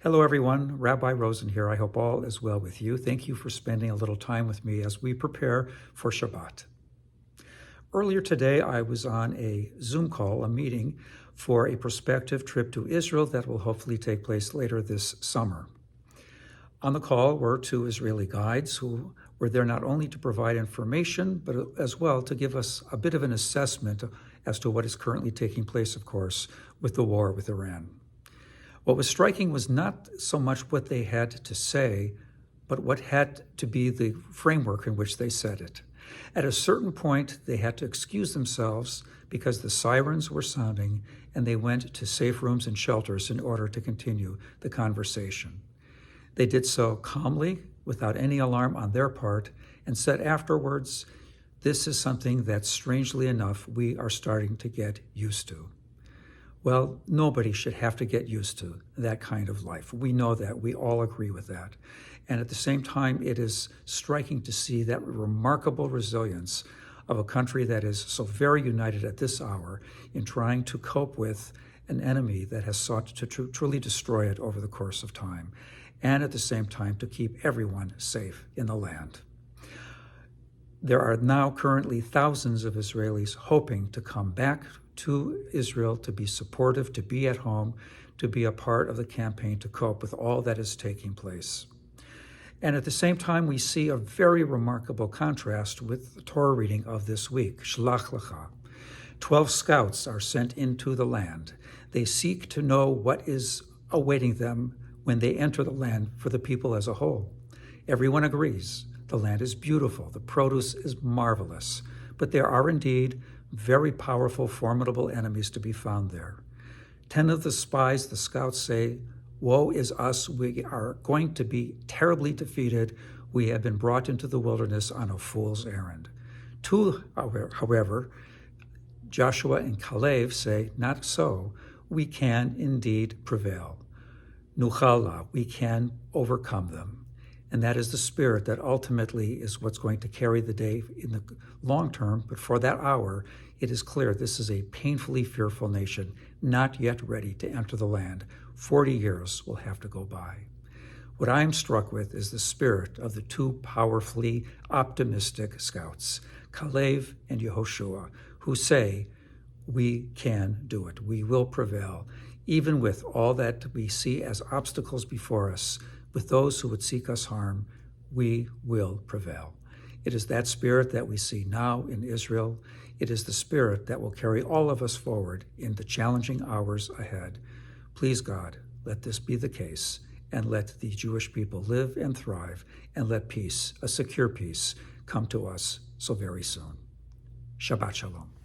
Hello, everyone. Rabbi Rosen here. I hope all is well with you. Thank you for spending a little time with me as we prepare for Shabbat. Earlier today, I was on a Zoom call, a meeting for a prospective trip to Israel that will hopefully take place later this summer. On the call were two Israeli guides who were there not only to provide information, but as well to give us a bit of an assessment as to what is currently taking place, of course, with the war with Iran. What was striking was not so much what they had to say, but what had to be the framework in which they said it. At a certain point, they had to excuse themselves because the sirens were sounding and they went to safe rooms and shelters in order to continue the conversation. They did so calmly, without any alarm on their part, and said afterwards, "This is something that, strangely enough, we are starting to get used to." Well, nobody should have to get used to that kind of life. We know that. We all agree with that. And at the same time, it is striking to see that remarkable resilience of a country that is so very united at this hour in trying to cope with an enemy that has sought to truly destroy it over the course of time, and at the same time to keep everyone safe in the land. There are now currently thousands of Israelis hoping to come back to Israel, to be supportive, to be at home, to be a part of the campaign to cope with all that is taking place. And at the same time, we see a very remarkable contrast with the Torah reading of this week, Shlach Lecha. 12 scouts are sent into the land. They seek to know what is awaiting them when they enter the land for the people as a whole. Everyone agrees. The land is beautiful. The produce is marvelous. But there are indeed very powerful, formidable enemies to be found there. 10 of the spies, the scouts say, "Woe is us. We are going to be terribly defeated. We have been brought into the wilderness on a fool's errand." 2, however, Joshua and Caleb say, "Not so. We can indeed prevail. Nuchala, we can overcome them." And that is the spirit that ultimately is what's going to carry the day in the long term. But for that hour, it is clear this is a painfully fearful nation, not yet ready to enter the land. 40 years will have to go by. What I am struck with is the spirit of the two powerfully optimistic scouts, Caleb and Yehoshua, who say, "We can do it. We will prevail, even with all that we see as obstacles before us. With those who would seek us harm, we will prevail." It is that spirit that we see now in Israel. It is the spirit that will carry all of us forward in the challenging hours ahead. Please, God, let this be the case, and let the Jewish people live and thrive, and let peace, a secure peace, come to us so very soon. Shabbat Shalom.